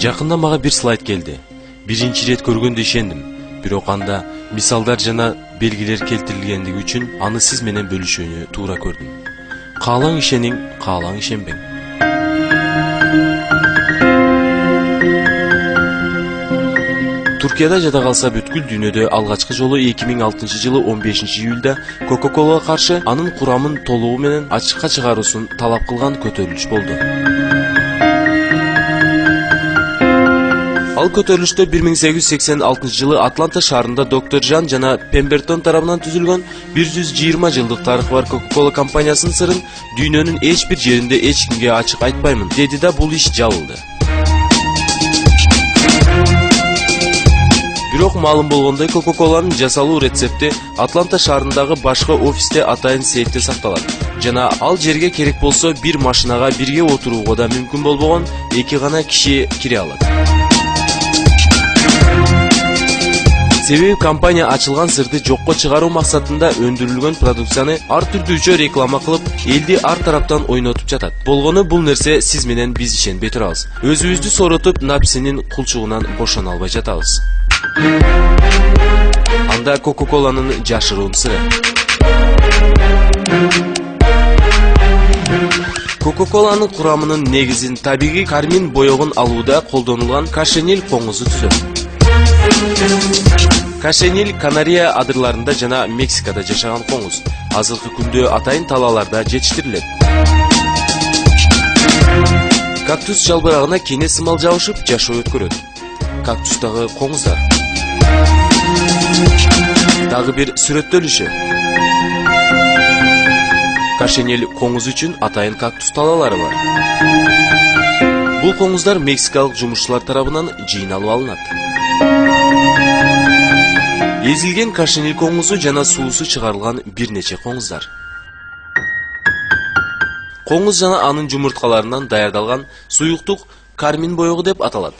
Жакында мага бир слайд келди. Биринчи рет көргөндө ишендим. Бирок анда мисалдар жана белгилер келтирилгендиги үчүн аны сиз менен бөлүшүүнү туура көрдүм. Каалаң ишениң, каалаң ишенбең. Туркияда жада калса бүткүл дүйнөдө алгачкы жолу 2006 жылы 15 июлда Coca-Cola'га каршы анын курамын толугу менен ачыкка чыгаруусун талап кылган көтөрүлүш болду. Ал көтөрүлүштө 1886 жылы Атланта шаарында доктор Жан жана Пембертон тарабынан түзүлгөн 120 жылдык тарыхы бар Coca-Cola компаниясынын сырын дүйнөнүн эч бир жеринде эч кимге ачык айтпаймын деди да бул иш жабылды. Бирок маалым болгондой Coca-Cola'нын жасалуу рецепти Атланта шаарындагы башкы офисте атайын сейфте сакталат. Жана ал жерге керек болсо бир машинага бирге отурууга да мүмкүн болбогон 2 гана киши кире алат. Себеби компания ачылган сырды жокко чыгаруу максатында өндүрүлгөн продукцияны ар түрдүүчө реклама кылып, элди ар тараптан ойнотуп жатат. Болгону бул нерсе сиз менен биз ишенбей турабыз. Өзүбүздү соротуп, напсинин кулчугунан бошоно албай жатабыз. Анда Coca-Cola'нын жашыруун сыры. Coca-Cola'нын курамынын негизин табигый кармин боёгун алууда колдонулган кашенил коңузу түзөт. Кашенил Канария адырларында жана Мексикада жашаган коңуз. Азыркы күндө атайын талааларда жетиштирилет. Кактус жалбырагына кене сымал жабышып жашоо өткөрөт. Кактустагы коңуздар. Дагы бир сүрөттөлүшү. Кашенил коңуз үчүн атайын кактус талаалары бар. Бул коңуздар мексикалык жумушчулар тарабынан жыйналып алынат. Эзилген кашенил коңузу жана суусу чыгарылган бир нече коңуздар. Коңуз жана анын жумурткаларынан даярдалган суюктук кармин боёгу деп аталат.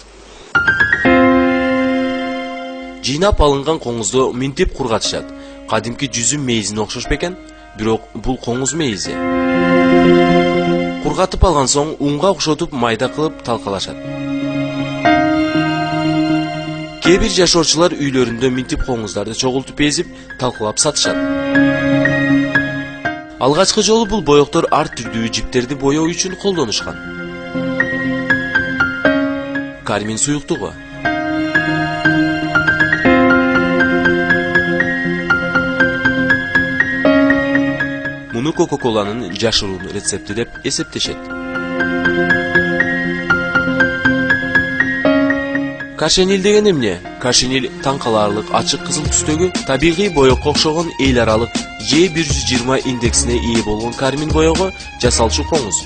Жыйнап алынган коңузду минтип кургатышат. Кадимки жүзүм мейизине окшош бекен, бирок бул коңуз мейизи. Кургатып алган соң унга окшотуп майда кылып талкалашат. Кээ бир жашоочулар үйлөрүндө минтип коңуздарды чогултуп эзип, талкалап сатышат. Алгачкы жолу бул боёктор ар түрдүү жиптерди боёо үчүн колдонушкан. Кармин суюктугу. Муну Coca-Cola'нын жашыруун рецепти деп эсептешет. Кашенил деген эмне? Кашенил таң калаарлык ачык кызыл түстөгү табигый боёкко окшогон эл аралык G120 индексине ээ болгон кармин боёгу жасалчу коңуз.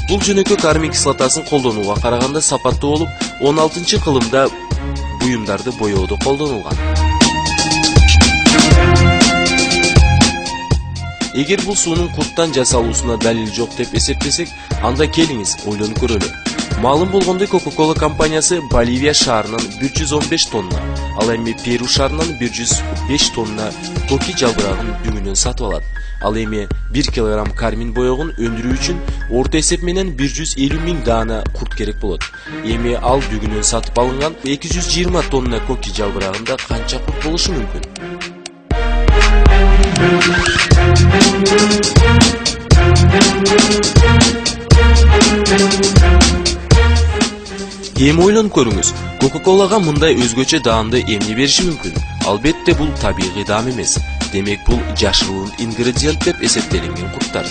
Бул жөнөкөй кармин кислотасын колдонууга караганда сапаттуу болуп, 16-кылымда буюмдарды боёодо колдонулган. Эгер бул суунун курттан жасалуусуна далил жок деп эсептесек, анда келиңиз ойлонуп көрөлү. Маалым болгондой Coca-Cola компаниясы Боливия шаарынан 115 тонна, ал эми Перу шаарынан 105 тонна коки жалбырагын дүңүнөн сатып алат. Ал эми 1 килограмм кармин боёгун өндүрүү үчүн орто эсеп менен 150 000 даана курт керек болот. Эми ал дүңүнөн сатып алынган 220 тонна коки жалбырагында канча курт болушу мүмкүн? Эми ойлонуп көрүңүз, Coca-Cola'га мындай өзгөчө даамды эмне бериши мүмкүн? Албетте бул табигый даам эмес. Демек бул жашыруун ингредиент деп эсептелинген курттар.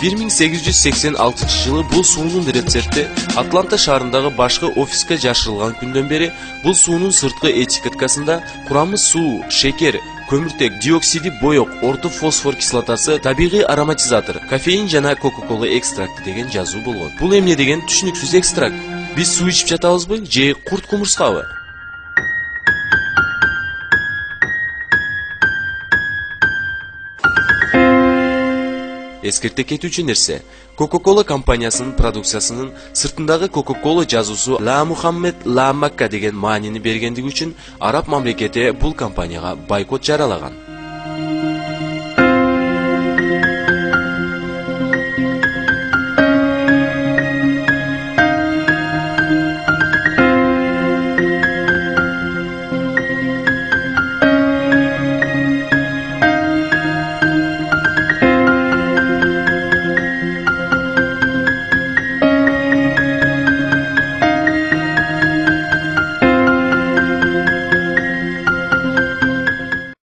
1886 жылы бул суунун рецепти Атланта шаарындагы башкы офиске жашырылган күндөн бери бул суунун сырткы этикеткасында курамы суу, шекер, көмүртек, диоксиди боёк, орто фосфор кислотасы, табигый ароматизатор, кофеин жана Coca-Cola экстракты деген жазуу болгон. Бул эмне деген түшүнүксүз экстракт? Биз суу ичип жатабызбы же курт кумурскабы? Эскерте кетүүчү нерсе, Coca-Cola компаниясынын продукциясынын сыртындагы Coca-Cola жазуусу Ла Мухаммед Ла Макка деген маанини бергендиги үчүн араб мамлекети бул компанияга бойкот жаралаган.